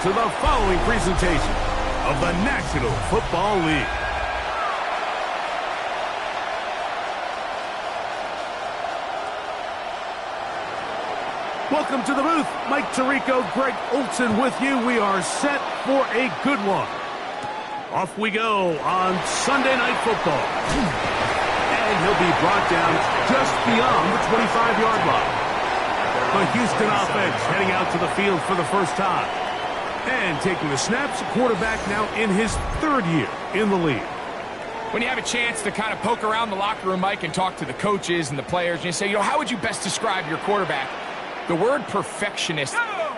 to the following presentation of the National Football League. Welcome to the booth. Mike Tirico, Greg Olson with you. We are set for a good one. Off we go on Sunday Night Football. And he'll be brought down just beyond the 25-yard line. The Houston offense heading out to the field for the first time. And taking the snaps, quarterback now in his third year in the league. When you have a chance to kind of poke around the locker room, Mike, and talk to the coaches and the players, and you say, how would you best describe your quarterback? The word perfectionist,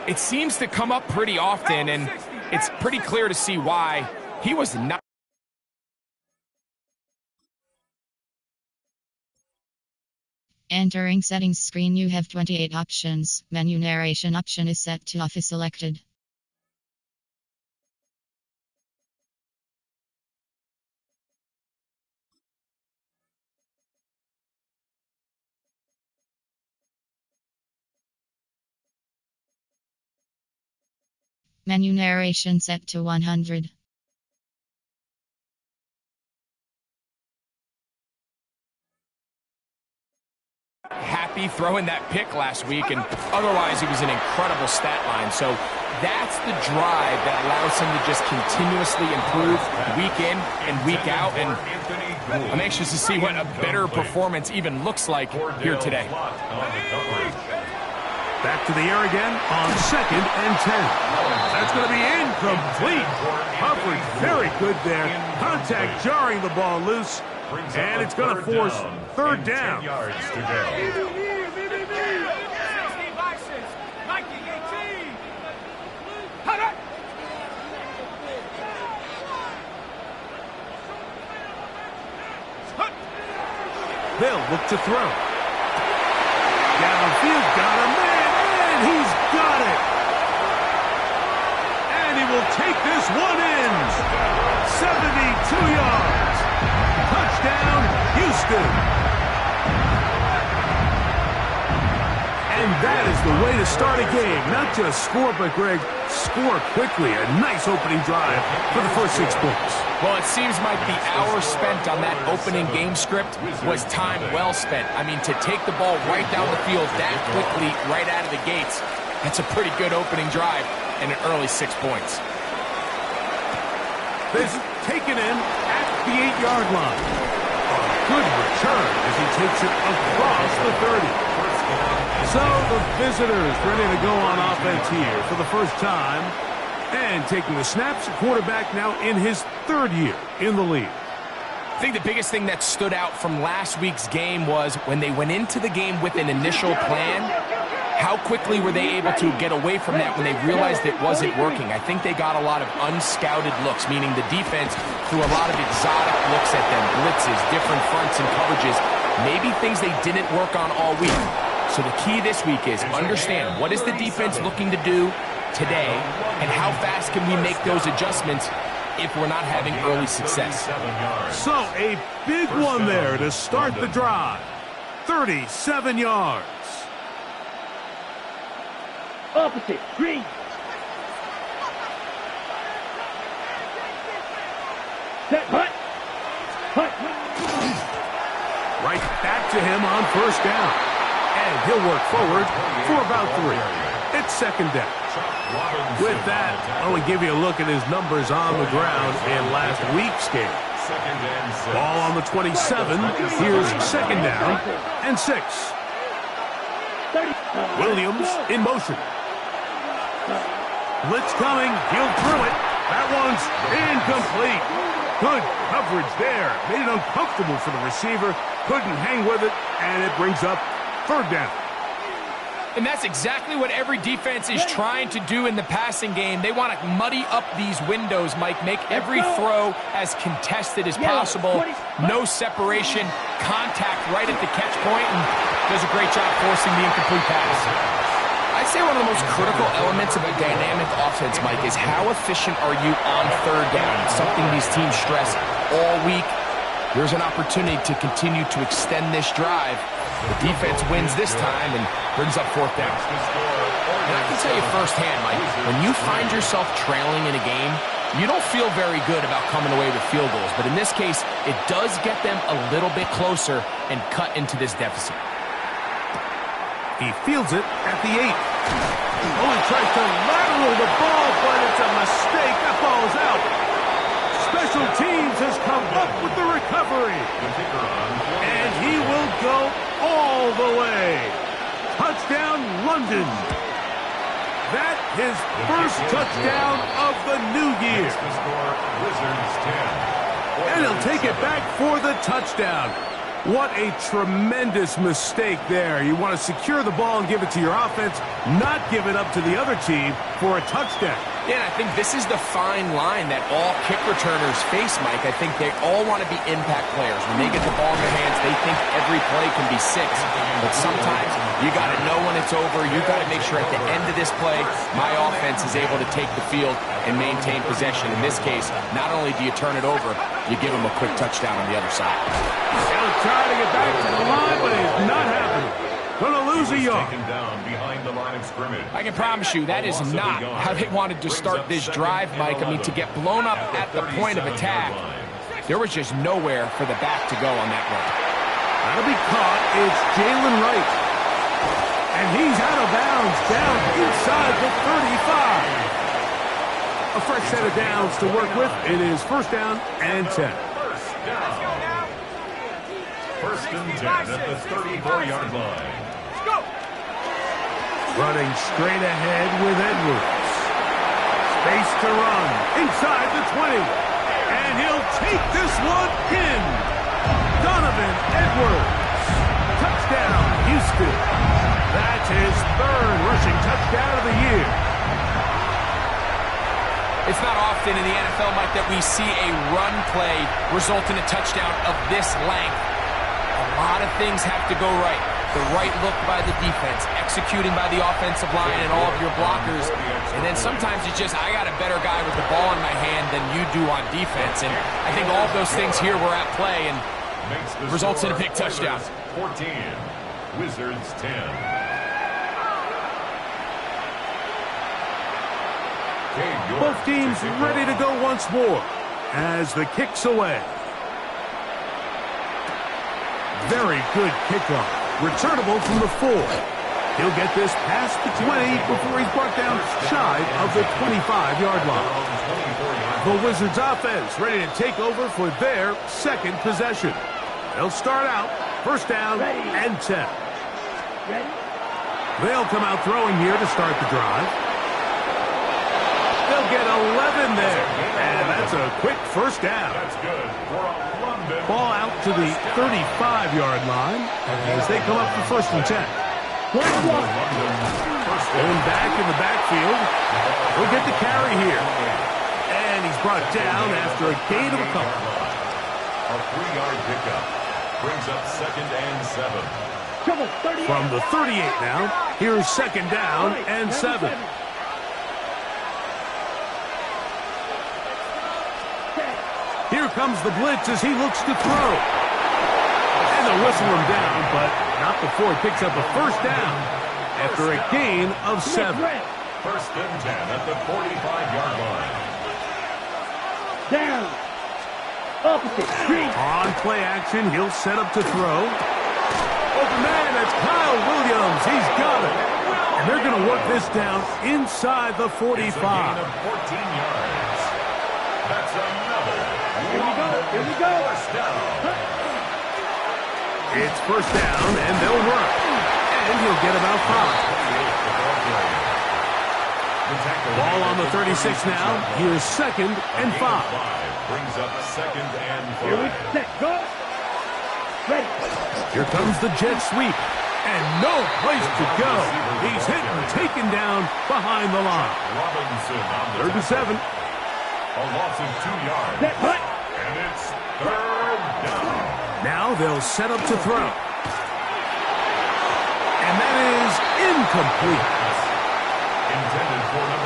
it seems to come up pretty often, and it's pretty clear to see why. He was not. Entering settings screen, you have 28 options. Menu narration option is set to off is selected. Menu narration set to 100. Happy throwing that pick last week, and otherwise it was an incredible stat line. So that's the drive that allows him to just continuously improve week in and week out, and I'm anxious to see what a better performance even looks like here today. Back to the air again on 2nd and 10. That's going to be incomplete. Coverage very good there. Contact jarring the ball loose. And it's going to force third down. They'll look to throw. Downfield, got a man, and he's got it. And he will take this one in. 72 yards. Touchdown, Houston. And that is the way to start a game. Not just score, but, Greg, score quickly. A nice opening drive for the first 6 points. Well, it seems like the hour spent on that opening game script was time well spent. I mean, to take the ball right down the field that quickly, right out of the gates, that's a pretty good opening drive and an early 6 points. This taken in at the 8-yard line. A good return as he takes it across the 30. So the visitors ready to go on offense here for the first time. And taking the snaps, quarterback now in his third year in the league. I think the biggest thing that stood out from last week's game was when they went into the game with an initial plan, how quickly were they able to get away from that when they realized it wasn't working. I think they got a lot of unscouted looks, meaning the defense threw a lot of exotic looks at them, blitzes, different fronts and coverages, maybe things they didn't work on all week. So the key this week is understand what is the defense looking to do today, and how fast can we make those adjustments if we're not having early success. So a big one there to start the drive. 37 yards. Opposite, green. Set, hut. Right back to him on first down. And he'll work forward for about 3. It's second down. With that, I want to give you a look at his numbers on the ground in last week's game. Ball on the 27. Here's second down and 6. Williams in motion. Blitz coming. He'll throw it. That one's incomplete. Good coverage there. Made it uncomfortable for the receiver. Couldn't hang with it, and it brings up third down. And that's exactly what every defense is trying to do in the passing game. They want to muddy up these windows, Mike, make every throw as contested as possible. No separation, contact right at the catch point, and does a great job forcing the incomplete pass. I'd say one of the most critical elements of a dynamic offense, Mike, is how efficient are you on third down? It's something these teams stress all week. Here's an opportunity to continue to extend this drive. The defense wins this time and brings up fourth down. And I can tell you firsthand, Mike, when you find yourself trailing in a game, you don't feel very good about coming away with field goals. But in this case, it does get them a little bit closer and cut into this deficit. He fields it at the 8. Oh, he tries to lateral the ball, but it's a mistake. That ball is out. Special teams has come up with the recovery. And he will go all the way. Touchdown, London. That his first touchdown of the new year. And he'll take it back for the touchdown. What a tremendous mistake there. You want to secure the ball and give it to your offense, not give it up to the other team for a touchdown. Yeah, and I think this is the fine line that all kick returners face, Mike. I think they all want to be impact players. When they get the ball in their hands, they think every play can be 6. But sometimes you got to know when it's over. You got to make sure at the end of this play, my offense is able to take the field and maintain possession. In this case, not only do you turn it over, you give them a quick touchdown on the other side. They'll try to get back to the line, but it's not happening. Gonna lose a yard. I can promise you that is not how they wanted to start this drive, Mike. I mean, to get blown up at the point of attack, there was just nowhere for the back to go on that run. That'll be caught. It's Jalen Wright. And he's out of bounds, down inside the 35. A fresh set of downs to work with. It is first down and 10. First and 10 at the 34-yard line. Running straight ahead with Edwards. Space to run inside the 20. And he'll take this one in. Donovan Edwards. Touchdown, Houston. That's his third rushing touchdown of the year. It's not often in the NFL, Mike, that we see a run play result in a touchdown of this length. A lot of things have to go right. The right look by the defense, executing by the offensive line and all of your blockers. And then sometimes it's just, I got a better guy with the ball in my hand than you do on defense. And I think all of those things here were at play and results in a big touchdown. 14, Wizards 10. Both teams ready to go once more as the kick's away. Very good kickoff. Returnable from the 4. He'll get this past the 20 before he's brought down shy of the 25-yard line. The Wizards offense ready to take over for their second possession. They'll start out first down and 10. They'll come out throwing here to start the drive. They'll get 11 there, and that's a quick first down. That's good. Ball out to the 35-yard line as they come up for first and 10. Going back in the backfield. He'll get the carry here. And he's brought down after a gain of a couple. A 3-yard pickup brings up second and 7. From the 38 now, here's second down and 7. Here comes the blitz as he looks to throw. And they'll whistle him down, but not before he picks up a first down after a gain of 7. First and 10 at the 45-yard line. Down. Opposite. Green. On play action, he'll set up to throw. Open man, that's Kyle Williams. He's got it. And they're going to work this down inside the 45. It's a gain of 14 yards. That's another. Here we go. Here we go. First down. It's first down, and they'll run. And he'll get about 5. Ball on the 36 now. Here's second and 5. Brings up second and 5. Here we set. Go. Ready. Here comes the jet sweep. And no place to go. He's hit and taken down behind the line. Robinson on the 3rd and 7. A loss of 2 yards. Set. Hut. And it's third down. Now they'll set up to throw. And that is incomplete.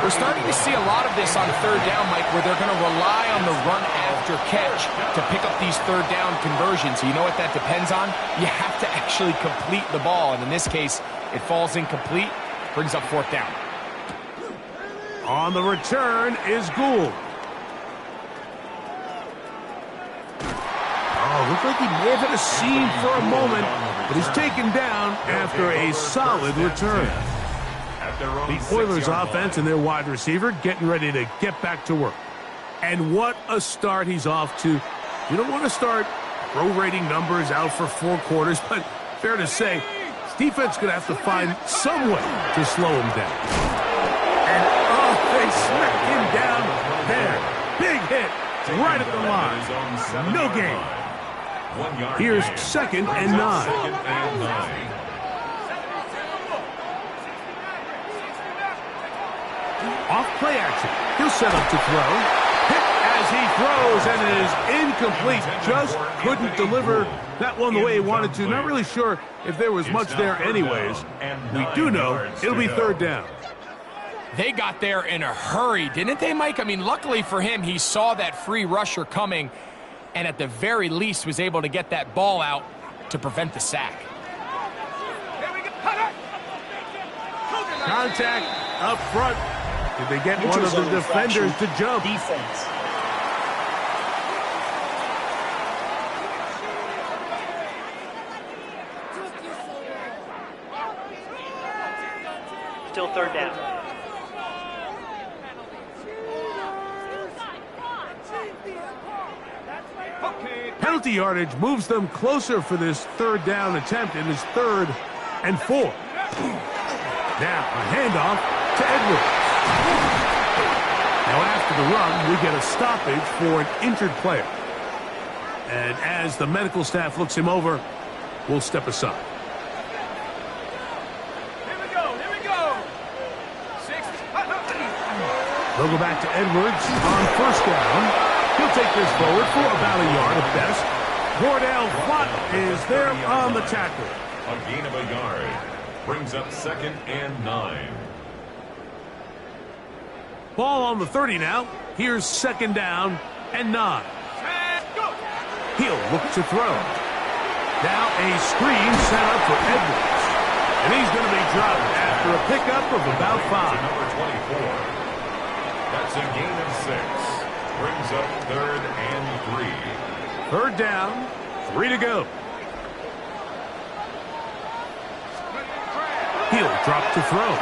We're starting to see a lot of this on third down, Mike, where they're going to rely on the run after catch to pick up these third down conversions. You know what that depends on? You have to actually complete the ball. And in this case, it falls incomplete, brings up 4th down. On the return is Gould. Oh, looked like he may have hit a seam for a moment, but he's taken down after a solid return. The Oilers offense and their wide receiver getting ready to get back to work. And what a start he's off to. You don't want to start prorating numbers out for 4 quarters, but fair to say, this defense is going to have to find some way to slow him down. And, oh, they smack him down there. Big hit right at the line. No gain. Here's 2nd and 9. Off play action. He'll set up to throw. Hit as he throws and it is incomplete. Just couldn't deliver that one the way he wanted to. Not really sure if there was much there anyways. We do know it'll be 3rd down. They got there in a hurry, didn't they, Mike? I mean, luckily for him, he saw that free rusher coming and at the very least was able to get that ball out to prevent the sack. Contact up front. Did they get one of the defenders to jump? Defense. Still 3rd down. Penalty yardage moves them closer for this 3rd down attempt. It is 3rd and 4. Now a handoff to Edwards. Now after the run, we get a stoppage for an injured player. And as the medical staff looks him over, we'll step aside. Here we go. They'll go back to Edwards on 1st down. He'll take this forward for about a yard at best. Wardell Flott is there on the tackle. A gain of a yard. Brings up 2nd and 9. Ball on the 30 now. Here's 2nd down and 9. He'll look to throw. Now a screen set up for Edwards. And he's going to be dropped after a pickup of about 5. Number 24. That's a gain of 6. Brings up 3rd and 3. 3rd down, 3 to go. He'll drop to throw.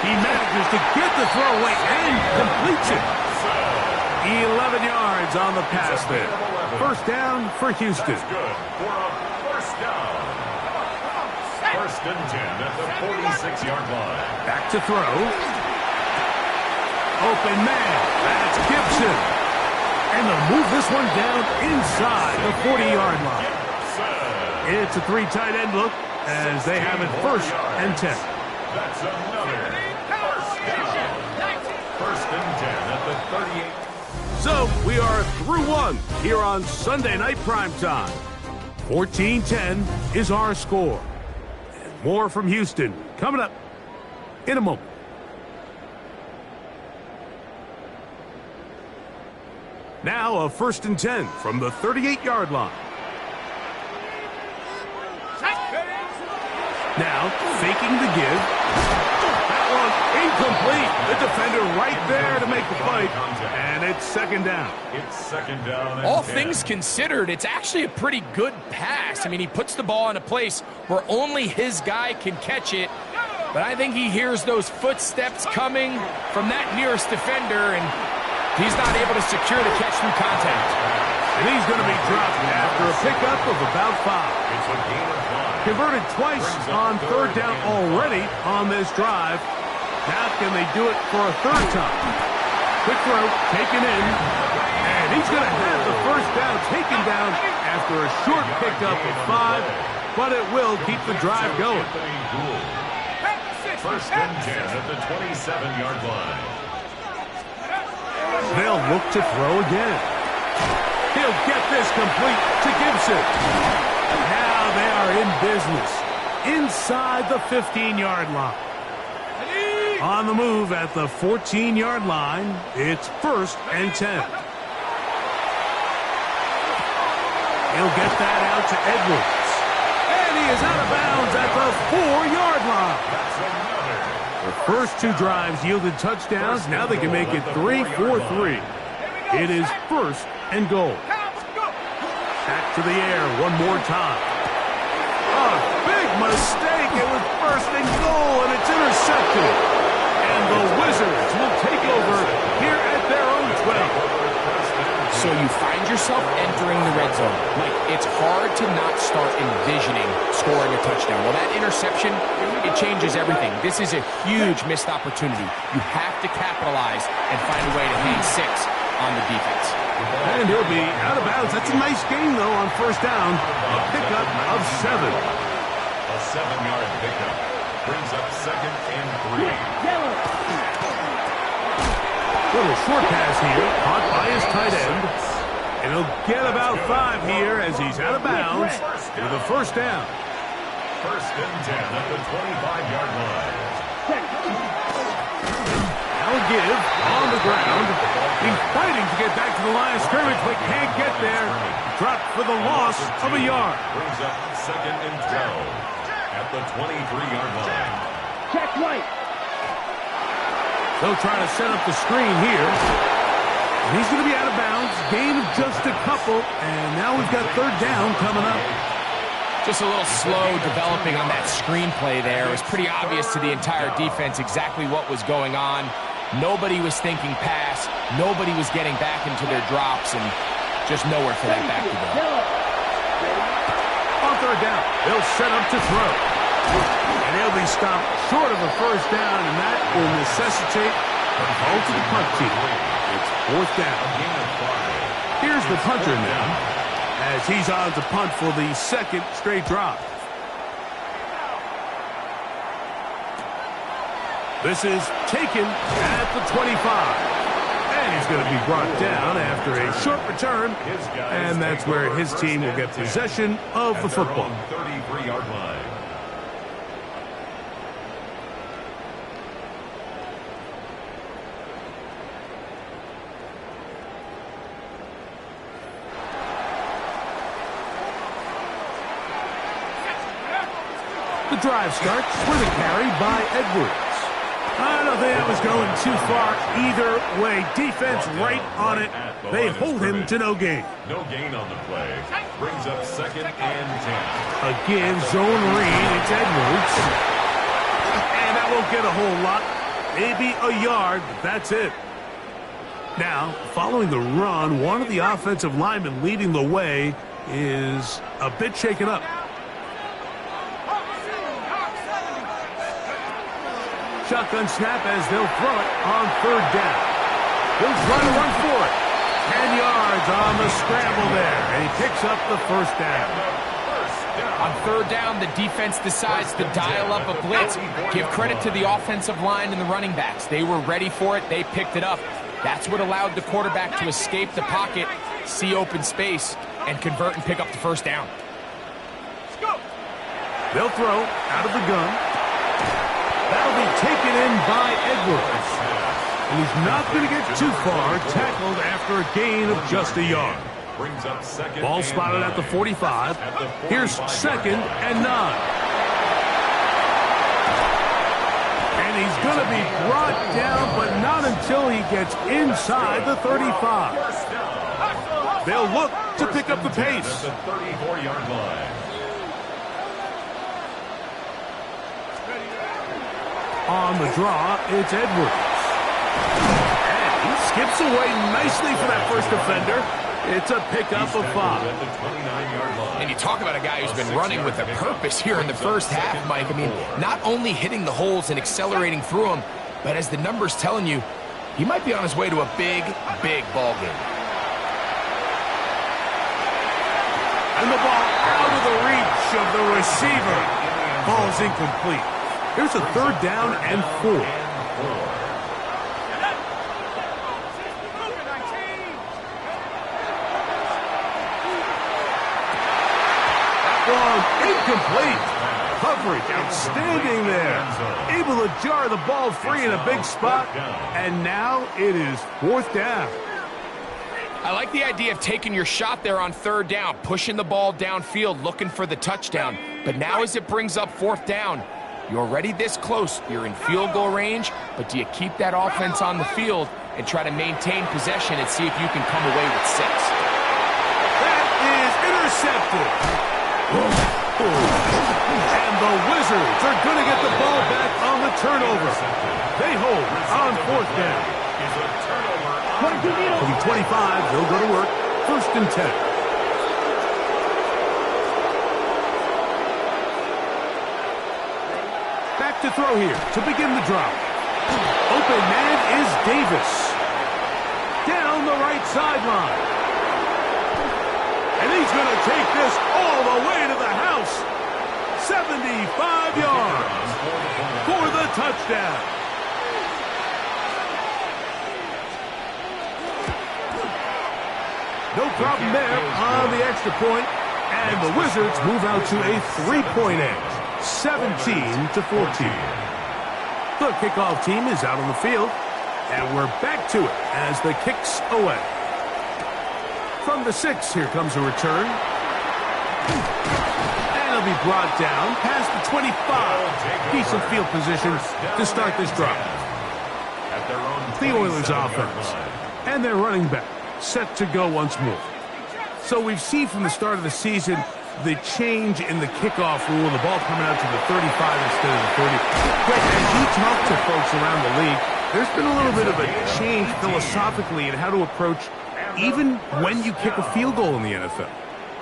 He manages to get the throw away and completes it. 11 yards on the pass there. 1st down for Houston. That's good for a 1st down. 1st and 10 at the 46-yard line. Back to throw. Open man. That's Gibson. And they'll move this one down inside the 40-yard line. It's a 3 tight end look as they have it 1st and 10. That's another 1st down. 1st and 10 at the 38. So we are through 1 here on Sunday Night Primetime. 14-10 is our score. And more from Houston coming up in a moment. Now a 1st and 10 from the 38-yard line. Now faking the give. That one incomplete. The defender right there to make the fight. And it's 2nd down. It's 2nd down and All 10. things considered, it's actually a pretty good pass. I mean, he puts the ball in a place where only his guy can catch it. But I think he hears those footsteps coming from that nearest defender, and he's not able to secure the catch through contact. And he's going to be dropped after a pickup of about 5. It's a gain of 1. Converted twice on 3rd down already on this drive. Now can they do it for a 3rd time? Quick throw, taken in. And he's going to have the 1st down taken down after a short pickup of 5. But it will keep the drive going. 1st and 10 at the 27-yard line. They'll look to throw again. He'll get this complete to Gibson. Now they are in business inside the 15-yard line. On the move at the 14-yard line, it's 1st and 10. He'll get that out to Edwards. And he is out of bounds at the 4-yard line. That's another The first two drives yielded touchdowns. Now they can make it 3-4-3. It is first and goal. Back to the air one more time. A big mistake. It was first and goal, and it's intercepted. And the Wizards will take over here at their own 12. So you find yourself entering the red zone. Mike, it's hard to not start envisioning scoring a touchdown. Well, that interception, it changes everything. This is a huge missed opportunity. You have to capitalize and find a way to hang 6 on the defense. And he'll be out of bounds. That's a nice gain, though, on first down. A pickup of 7. A 7-yard pickup brings up 2nd and 3. Little short pass here, caught by his tight end. And he'll get about 5 here as he's out of bounds with a first down. First and 10 at the 25-yard line. Now give on the ground. He's fighting to get back to the line of scrimmage, but can't get there. Dropped for the loss of a yard. Brings up 2nd and 12 at the 23-yard line. Check right. They'll try to set up the screen here. And he's going to be out of bounds. Gain of just a couple. And now we've got third down coming up. Just a little slow developing on that screenplay there. It was pretty obvious to the entire defense exactly what was going on. Nobody was thinking pass. Nobody was getting back into their drops, and just nowhere for that back to go. On third down, they'll set up to throw. And he'll be stopped short of a first down, and that will necessitate a call to the punt team. It's fourth down. Here's the punter now, as he's on to punt for the second straight drive. This is taken at the 25. And he's going to be brought down after a short return. And that's where his team will get possession of the football. 33-yard line. The drive starts with a carry by Edwards. I don't think that was going too far either way. Defense right on it. They hold him to no gain. No gain on the play. Brings up 2nd and 10. Again, zone read. It's Edwards. And that won't get a whole lot. Maybe a yard, but that's it. Now, following the run, one of the offensive linemen leading the way is a bit shaken up. Shotgun snap as they'll throw it on third down. He'll try to run for it. 10 yards on the scramble there, and he picks up the first down. On third down, the defense decides to dial up a blitz. Give credit to the offensive line and the running backs. They were ready for it. They picked it up. That's what allowed the quarterback to escape the pocket, see open space, and convert and pick up the first down. They'll throw out of the gun. That'll be taken in by Edwards. And he's not going to get too far, tackled after a gain of just a yard. Brings up 2nd. Ball spotted at the 45. Here's 2nd and 9. And he's going to be brought down, but not until he gets inside the 35. They'll look to pick up the pace. At the 34-yard line. On the draw, it's Edwards. And he skips away nicely for that first defender. It's a pickup of 5. And you talk about a guy who's been running with a purpose here in the first half, Mike. I mean, not only hitting the holes and accelerating through them, but as the numbers telling you, he might be on his way to a big, big ball game. And the ball out of the reach of the receiver. Ball's incomplete. Here's a third down and 4. That one incomplete. Coverage outstanding there. Able to jar the ball free in a big spot. And now it is fourth down. I like the idea of taking your shot there on third down, pushing the ball downfield, looking for the touchdown. But now as it brings up fourth down, You're already this close. You're in field goal range, but do you keep that offense on the field and try to maintain possession and see if you can come away with 6? That is intercepted. And the Wizards are going to get the ball back on the turnover. They hold on 4th down. It'll be 25. They'll go to work. 1st and 10. Back to throw here to begin the drive. Open man is Davis. Down the right sideline. And he's going to take this all the way to the house. 75 yards for the touchdown. No problem there on the extra point. And the Wizards move out to a 3-point edge. 17-14. The kickoff team is out on the field. And we're back to it as the kick's away. From the 6, here comes a return. And it'll be brought down past the 25. Decent field position to start this drive. The Oilers offense. And their running back set to go once more. So we've seen from the start of the season the change in the kickoff rule, the ball coming out to the 35 instead of the 30. But as you talk to folks around the league, there's been a little bit of a change philosophically in how to approach even when you kick a field goal in the NFL.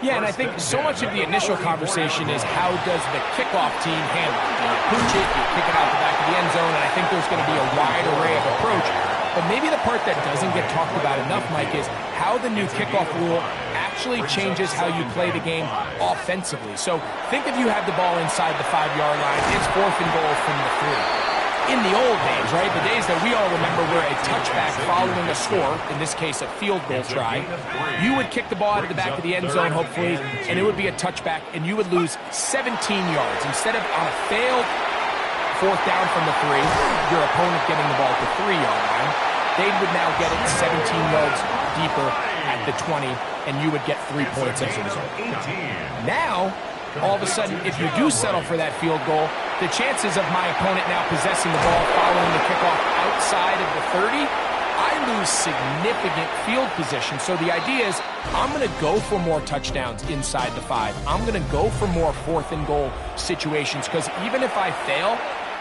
Yeah, and I think so much of the initial conversation is how does the kickoff team handle it? Do you pooch it, you kick it out the back of the end zone, and I think there's going to be a wide array of approach. But maybe the part that doesn't get talked about enough, Mike, is how the new kickoff rule actually changes how you play the game offensively. So think if you have the ball inside the 5-yard line, it's 4th and goal from the 3. In the old days, right, the days that we all remember where a touchback following a score, in this case a field goal try, you would kick the ball out of the back of the end zone, hopefully, and it would be a touchback, and you would lose 17 yards. Instead of on a failed 4th down from the 3, your opponent getting the ball at the 3-yard line, they would now get it 17 yards deeper at the 20, and you would get 3 points as a result. Now, all of a sudden, if you do settle for that field goal, the chances of my opponent now possessing the ball following the kickoff outside of the 30, I lose significant field position. So the idea is I'm going to go for more touchdowns inside the 5. I'm going to go for more 4th and goal situations because even if I fail,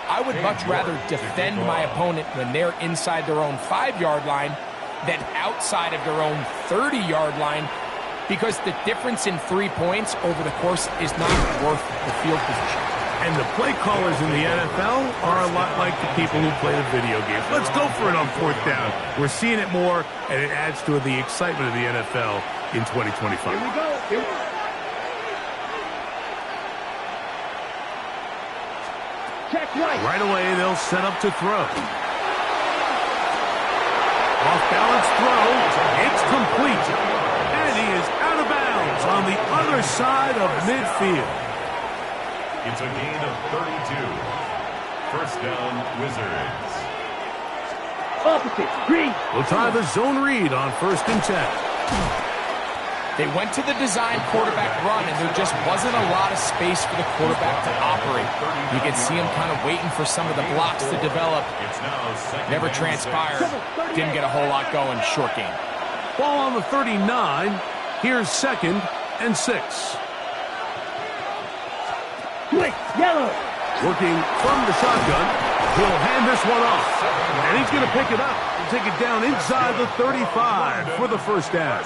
I would much rather defend my opponent when they're inside their own 5-yard line than outside of their own 30-yard line, because the difference in 3 points over the course is not worth the field position. And the play callers in the NFL are a lot like the people who play the video games. Let's go for it on 4th down. We're seeing it more, and it adds to the excitement of the NFL in 2025. Here we go. Check right. Right away, they'll set up to throw. Off-balance throw. It's complete. And he is out of bounds on the other side of midfield. It's a gain of 32. 1st down, Wizards. Opposite. Green. We'll try the zone read on 1st and 10. They went to the design quarterback run, and there just wasn't a lot of space for the quarterback to operate. You can see him kind of waiting for some of the blocks to develop. Never transpired. Didn't get a whole lot going. Short game. Ball on the 39. Here's 2nd and 6. Quick. Yellow. Working from the shotgun. He'll hand this one off. And he's going to pick it up and take it down inside the 35 for the 1st down.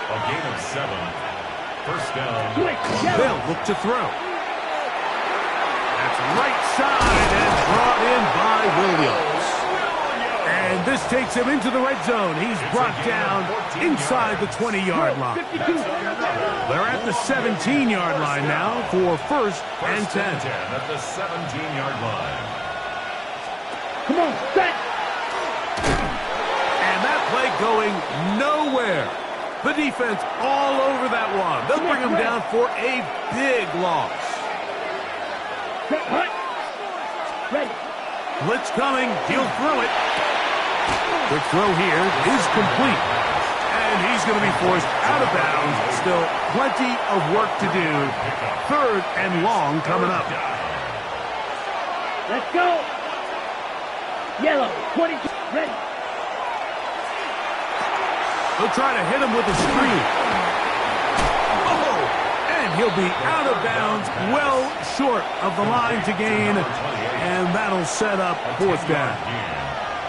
A gain of 7. 1st down. They'll look to throw. That's right side and brought in by Williams. And this takes him into the red zone. He's brought down inside the 20-yard line. They're at the 17-yard line now for 1st and 10. At the 17-yard line. Come on, set. And that play going nowhere. The defense all over that one. They'll bring him down for a big loss. Set, hut. Ready. Blitz coming. He'll throw it. Quick throw here is complete. And he's going to be forced out of bounds. Still plenty of work to do. 3rd and long coming up. Let's go. Yellow, 22, ready. They'll try to hit him with a screen. Oh, and he'll be out of bounds, well short of the line to gain, and that'll set up 4th down.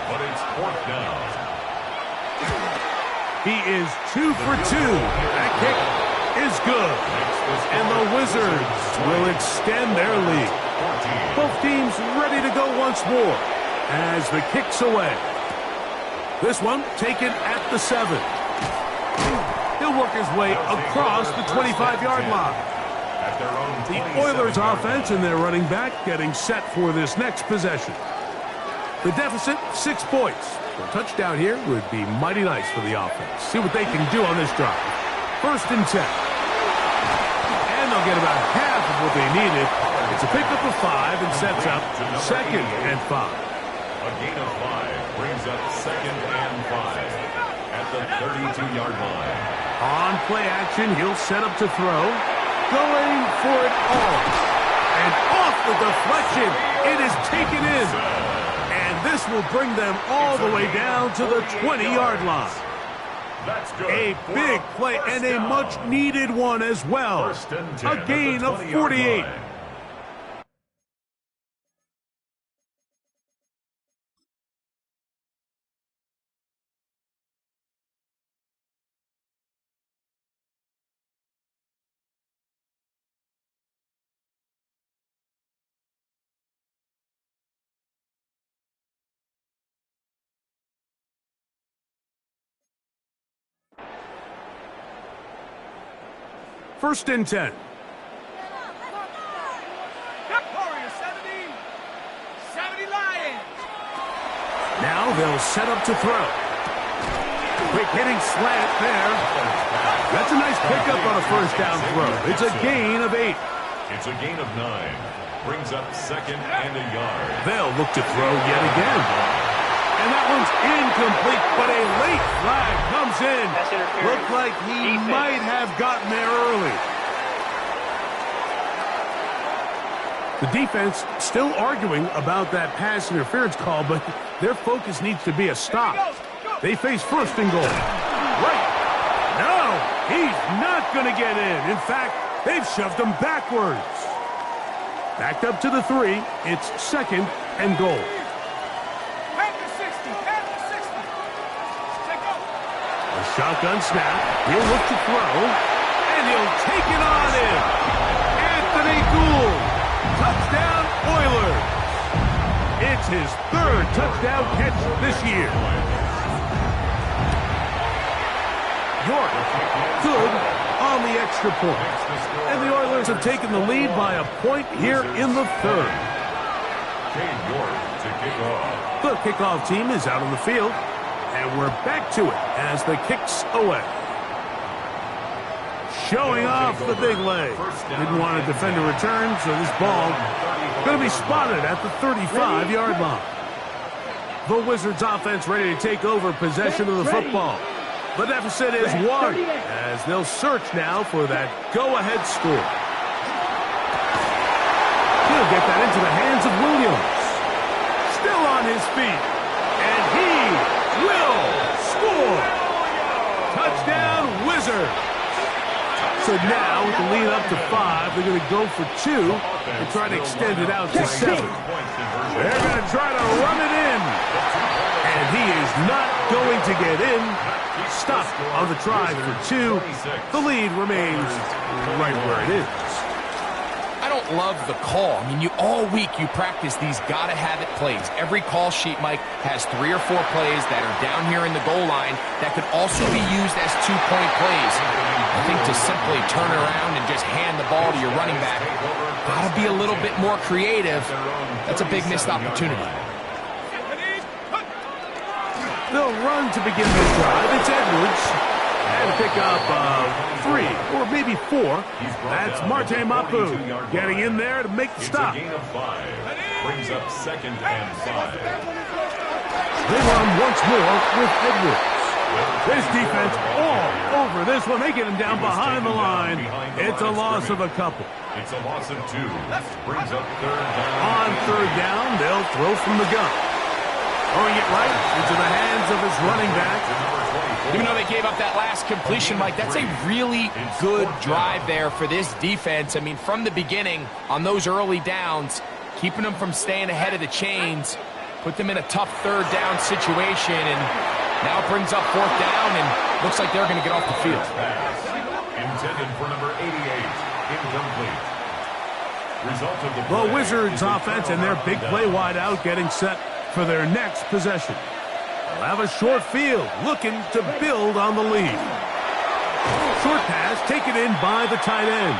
But it's 4th down. He is 2 for 2. That kick is good. And the Wizards will extend their lead. Both teams ready to go once more as the kick's away. This one taken at the 7. He'll work his way across the 25-yard line. The Oilers offense and their running back getting set for this next possession. The deficit, 6 points. A touchdown here would be mighty nice for the offense. See what they can do on this drive. 1st and 10. And they'll get about half of what they needed. It's a pickup of 5 and sets up 2nd and 5. A gain of 5 brings up 2nd and 5 at the 32-yard line. On play action, he'll set up to throw. Going for it all. And off the deflection. It is taken in. And this will bring them all the way down to the 20-yard line. That's good. A big play and a much-needed one as well. A gain of 48. First and 10. Now they'll set up to throw. Quick hitting slant there. That's a nice pickup on a 1st down throw. It's a gain of 8. It's a gain of 9. Brings up 2nd and a yard. They'll look to throw yet again. And that one's incomplete, but a late flag comes in. Looked like he might have gotten there early. The defense still arguing about that pass interference call, but their focus needs to be a stop. They face 1st and goal. Right. No, he's not going to get in. In fact, they've shoved him backwards. Backed up to the 3. It's 2nd and goal. Shotgun snap. He'll look to throw. And he'll take it on in. Anthony Gould. Touchdown, Oilers. It's his 3rd touchdown catch this year. York. Good on the extra point. And the Oilers have taken the lead by a point here in the 3rd. York to kick off. The kickoff team is out on the field. And we're back to it as the kick's away. Showing off the big leg. Didn't want to defend a return, so this ball going to be spotted at the 35-yard line. The Wizards offense ready to take over possession of the football. The deficit is 1 as they'll search now for that go-ahead score. He'll get that into the hands of Williams. Still on his feet. And he will score. Touchdown, Wizards. So now, with the lead up to 5, they're going to go for 2 and try to extend it out to 7. They're going to try to run it in. And he is not going to get in. Stopped on the try for 2. The lead remains right where it is. I don't love the call. I mean, all week you practice these gotta-have-it plays. Every call sheet, Mike, has 3 or 4 plays that are down here in the goal line that could also be used as 2-point plays. I think to simply turn around and just hand the ball to your running back, gotta be a little bit more creative. That's a big missed opportunity. They'll run to begin this drive. It's Edwards. And pick up 3 or maybe 4. That's Marte Mapu getting in there to make the stop. Gain of 5. Brings up 2nd and 5. They run once more with Edwards. This defense all over this one. They get him down behind the line. It's a loss of a couple. It's a loss of 2. Brings up third down. On third down, they'll throw from the gun. Throwing it right into the hands of his running back. Even though they gave up that last completion, Mike, that's a really good drive there for this defense. I mean, from the beginning, on those early downs, keeping them from staying ahead of the chains, put them in a tough third down situation, and now it brings up fourth down, and looks like they're going to get off the field. Intended for number 88, incomplete. Result of the Wizards offense and their big play wide out getting set for their next possession. They'll have a short field, looking to build on the lead. Short pass taken in by the tight end.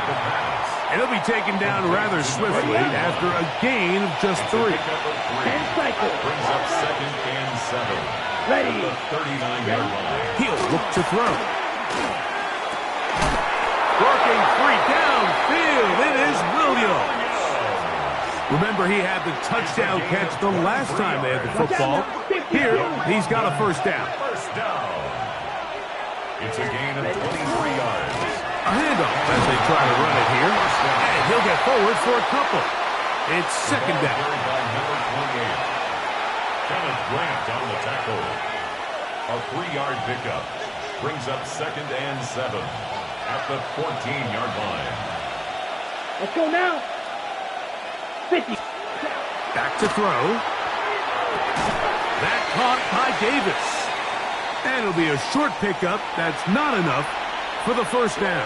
And he'll be taken down rather swiftly after a gain of just 3. Brings up second and 7. Ready. At the 39-yard line. He'll look to throw. Working free downfield. It is Williams. Remember, he had the touchdown catch the last time they had the football. Here, he's got a first down. First down. It's a gain of 23 yards. A handoff as they try to run it here. And he'll get forward for a couple. It's second down. Kenneth Grant on the tackle. A 3-yard pickup. Brings up second and 7 at the 14-yard line. Let's go now. 50. Back to throw. That caught by Davis. And it'll be a short pickup. That's not enough for the first down.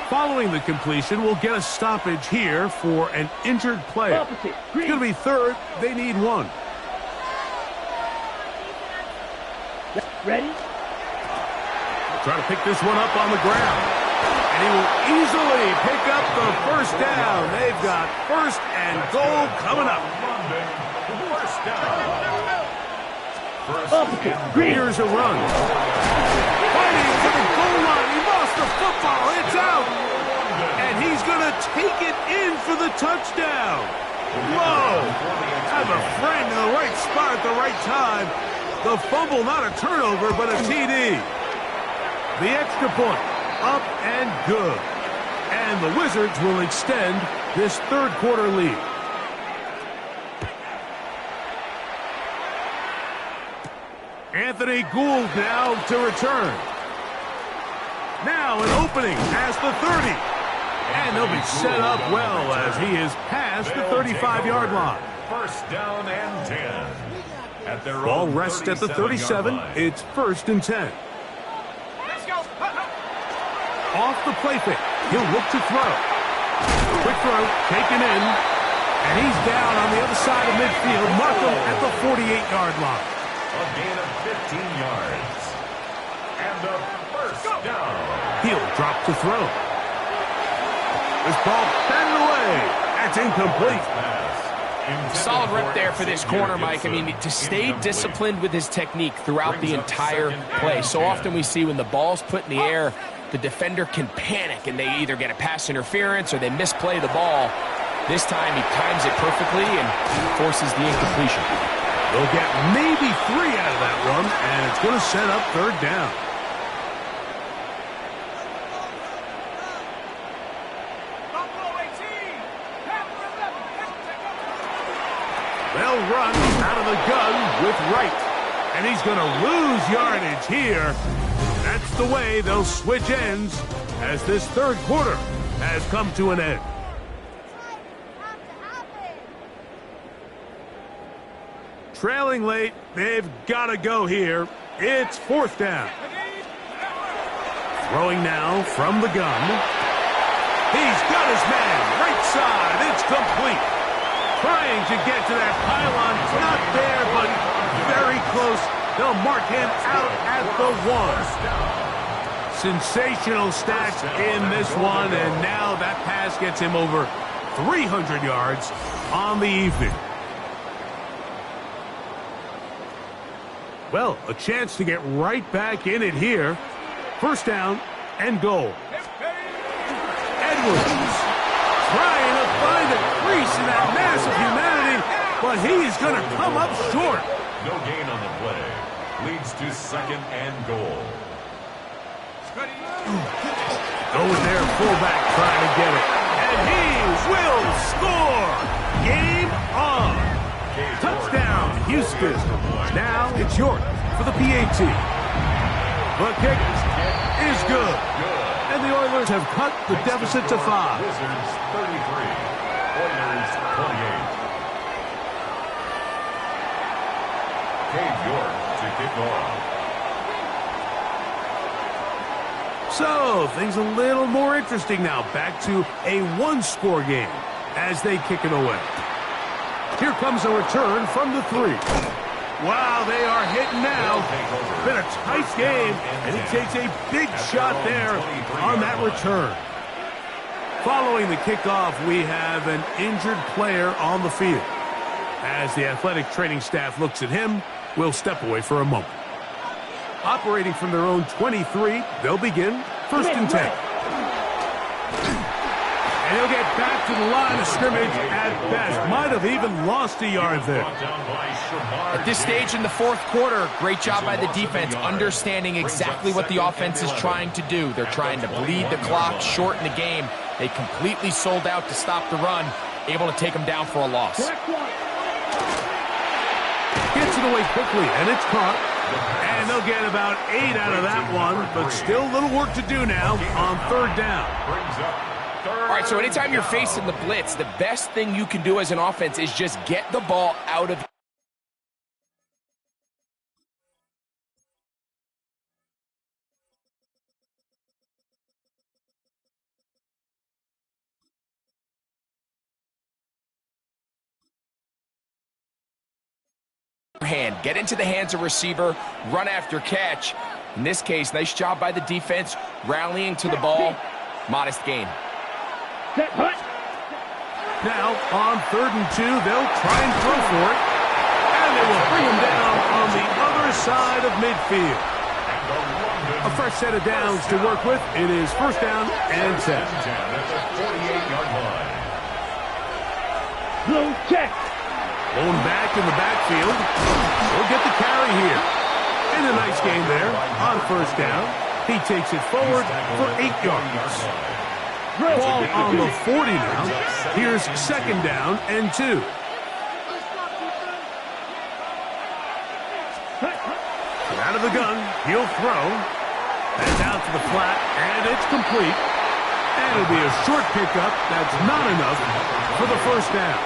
Following the completion, we'll get a stoppage here for an injured player. It's going to be third. They need 1. Ready? Try to pick this one up on the ground. And he will easily pick up the first down. They've got first and goal coming up. First down. Here's a run. Fighting to the goal line. He lost the football. It's out. And he's going to take it in for the touchdown. Whoa. Have a friend in the right spot at the right time. The fumble, not a turnover, but a TD. The extra point, up and good. And the Wizards will extend this third quarter lead. Anthony Gould now to return. Now an opening past the 30. And they'll be set up well as he is past the 35-yard line. First down and 10. At their Ball rests at the 37. It's first and 10. Let's go. Off the play fake. He'll look to throw. Quick throw, taken in. And he's down on the other side of midfield. Markham at the 48-yard line. A gain of 15 yards. And a first down. He'll drop to throw. This ball batted away. That's incomplete. Solid rep there for this corner, Mike. I mean, to stay disciplined with his technique throughout the entire play. So often we see when the ball's put in the air, the defender can panic and they either get a pass interference or they misplay the ball. This time he times it perfectly and forces the incompletion. They'll get maybe 3 out of that one, and it's going to set up third down. They'll run out of the gun with Wright. And he's going to lose yardage here. That's the way they'll switch ends as this third quarter has come to an end. Trailing late, they've got to go here. It's fourth down. Throwing now from the gun. He's got his man, right side, it's complete. Trying to get to that pylon, not there, but very close. They'll mark him out at the 1. Sensational stats in this one, and now that pass gets him over 300 yards on the evening. Well, a chance to get right back in it here. First down and goal. Edwards trying to find a crease in that mass of humanity, but he's going to come up short. No gain on the play. leads to second and goal. Going there, fullback trying to get it. And he will score! Game on! Touchdown, Houston. Now it's York for the PAT. The kick is good. And the Oilers have cut the deficit to 5. Wizards 33, Oilers 28. Cade York to kick off. So, things a little more interesting now. Back to a one-score game as they kick it away. Here comes a return from the 3. Wow, they are hitting now. Been a tight game, and he takes a big shot there on that return. Following the kickoff, we have an injured player on the field. As the athletic training staff looks at him, we'll step away for a moment. Operating from their own 23, they'll begin 1st and 10. And he'll get back to the line of scrimmage at best. Might have even lost a yard there. At this stage in the 4th quarter, great job by the defense, understanding exactly what the offense is trying to do. They're trying to bleed the clock, shorten the game. They completely sold out to stop the run, able to take them down for a loss. Gets it away quickly, and it's caught. And they'll get about 8 out of that one, but still a little work to do now on 3rd down. All right, so anytime you're facing the blitz, the best thing you can do as an offense is just get the ball out of hand, get into the hands of receiver, run after catch. In this case, nice job by the defense, rallying to the ball. Modest gain. Now, on 3rd and 2, they'll try and throw for it. And they will bring him down on the other side of midfield. A fresh set of downs to work with. It is 1st down and 10. At the 48-yard line. Blown check. Going back in the backfield. He'll get the carry here. And a nice game there on 1st down. He takes it forward for 8 yards. Ball on the 40 now. Here's 2nd down and 2. Out of the gun, he'll throw. That's out to the flat, and it's complete. And it'll be a short pickup. That's not enough for the 1st down.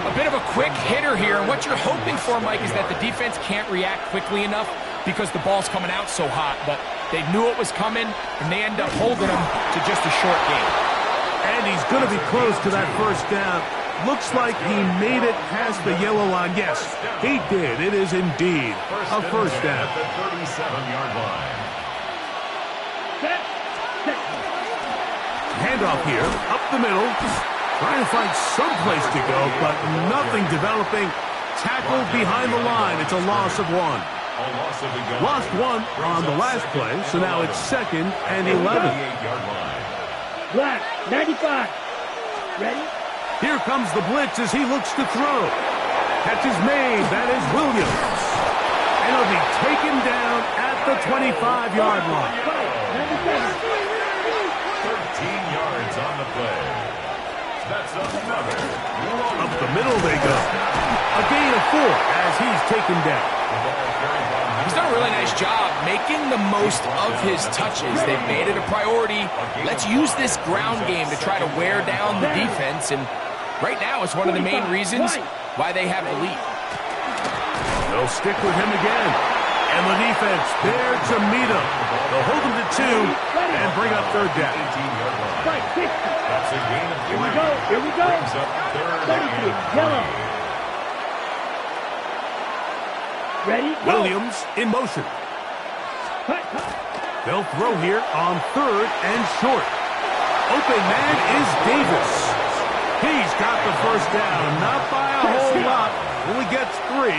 A bit of a quick hitter here, and what you're hoping for, Mike, is that the defense can't react quickly enough because the ball's coming out so hot, but they knew it was coming, and they end up holding them to just a short game. And he's going to be close to that 1st down. Looks like he made it past the yellow line. Yes, he did. It is indeed a 1st down. At the 37-yard line. Handoff here, up the middle. Trying to find some place to go, but nothing developing. Tackled behind the line. It's a loss of 1. Lost 1 on the last play, so now it's 2nd and 11. Black, 95. Ready? Here comes the blitz as he looks to throw. Catch is made. That is Williams. And he'll be taken down at the 25-yard line. 13 yards on the play. That's another. Up the middle they go. A gain of 4 as he's taken down. He's done a really nice job making the most of his touches. They've made it a priority. Let's use this ground game to try to wear down the defense, and right now it's one of the main reasons why they have the lead. They'll stick with him again. And the defense there to meet him. They'll hold him to 2 and bring up 3rd down. That's a gain of 3. Here we go. Brings up 3rd and 3. Yellow. Ready? Go. Williams in motion. They'll throw here on 3rd and short. Open man is Davis. He's got the 1st down, not by a whole lot. Only gets 3.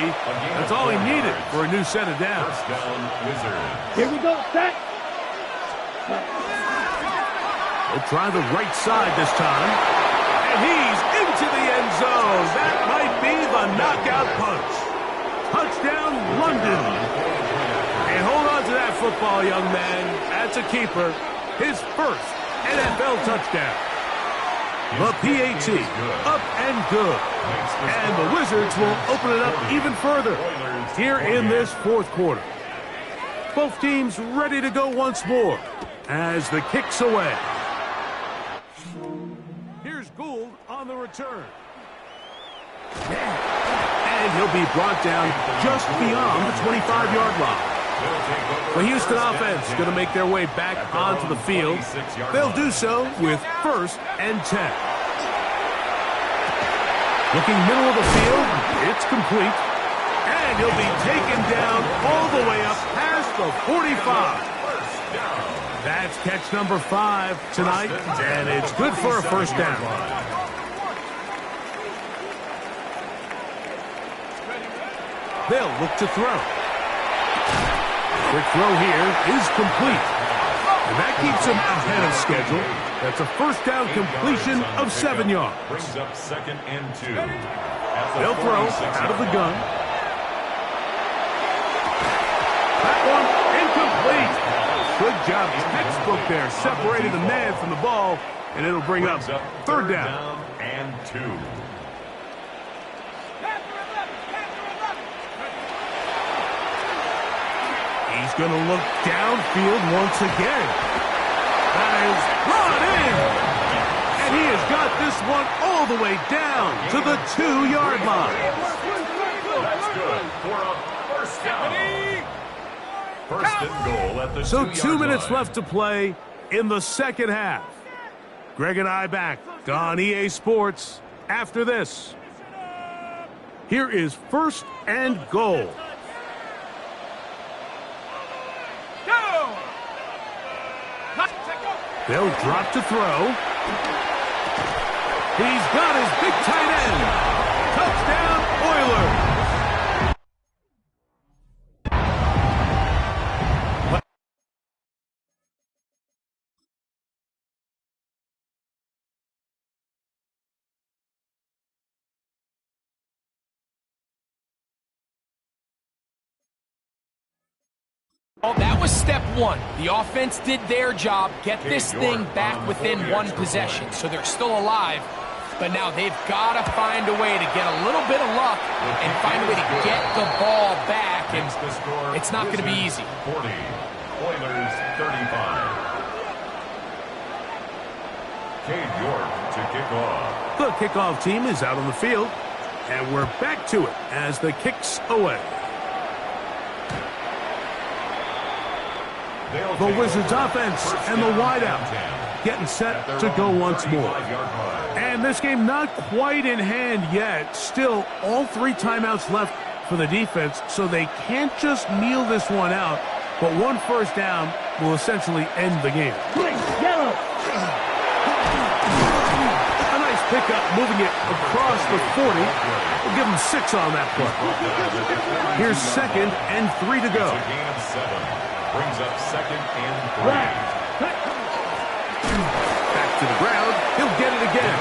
That's all he needed for a new set of downs. 1st down, Wizards. Here we go. Set. They'll try the right side this time. And he's into the end zone. That might be the knockout punch. Touchdown, London. And hold on to that football, young man. That's a keeper. His first NFL touchdown. The PAT, up and good. And the Wizards will open it up even further here in this fourth quarter. Both teams ready to go once more as the kick's away. Here's Gould on the return. And he'll be brought down just beyond the 25-yard line. The Houston offense going to make their way back onto the field. They'll do so with 1st and 10. Looking middle of the field, it's complete. And he'll be taken down all the way up past the 45. That's catch number 5 tonight, and it's good for a first down. They'll look to throw. Quick throw here is complete. And that keeps him ahead of schedule. That's a first down completion of 7 yards. Brings up 2nd and 2. They'll throw out of the gun. That one incomplete. Good job, textbook there, separating the man from the ball, and it'll bring up 3rd down. And 2. He's going to look downfield once again. That is brought in. And he has got this one all the way down to the 2-yard line. That's good for a first down. First and goal at the 2-yard line. So 2 minutes left to play in the second half. Greg and I back on EA Sports after this. Here is 1st and goal. They'll drop to throw. He's got his big tight end. Touchdown, Oilers. That was step 1. The offense did their job, get this thing back within 1 possession. So they're still alive, but now they've got to find a way to get a little bit of luck and find a way to get the ball back. And it's not going to be easy. 40, Oilers 35. Cade York to kick off. The kickoff team is out on the field, and we're back to it as the kick's away. The Wizards offense and the wideout getting set to go once more. And this game not quite in hand yet. Still, all 3 timeouts left for the defense, so they can't just kneel this one out. But 1 first down will essentially end the game. Yellow. A nice pickup, moving it across the 40. We'll give them 6 on that play. Here's 2nd and 3 to go. Gain of 7. Brings up 2nd and 3. Back to the ground. He'll get it again.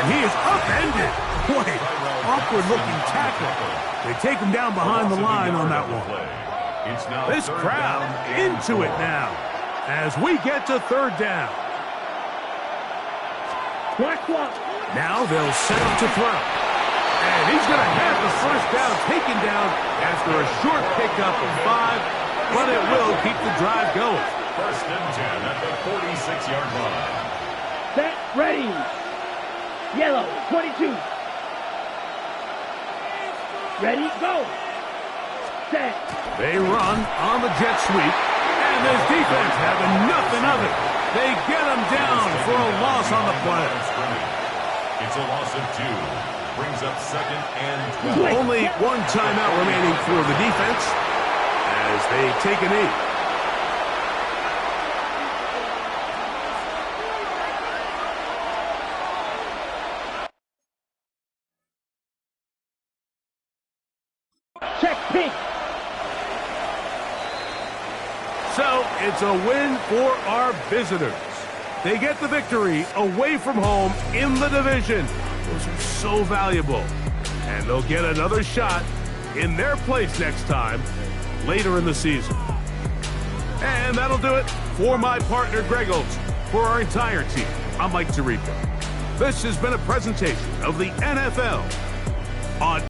And he is upended. Boy, awkward-looking tackle. They take him down behind the line on that one. This crowd into it now as we get to 3rd down. Now they'll set up to throw. And he's going to have the first down taken down after a short pickup of 5. But it will keep the drive going. 1st and 10 at the 46-yard line. Set, ready. Yellow, 22. Ready, go. Set. They run on the jet sweep, and this defense having nothing of it. They get him down for a loss on the play. It's a loss of 2. Brings up 2nd and 12. Only 1 timeout remaining for the defense as they take a knee. Check pink. So it's a win for our visitors. They get the victory away from home in the division. Those are so valuable. And they'll get another shot in their place next time later in the season. And that'll do it for my partner, Greg Olson. For our entire team, I'm Mike Tirico. This has been a presentation of the NFL on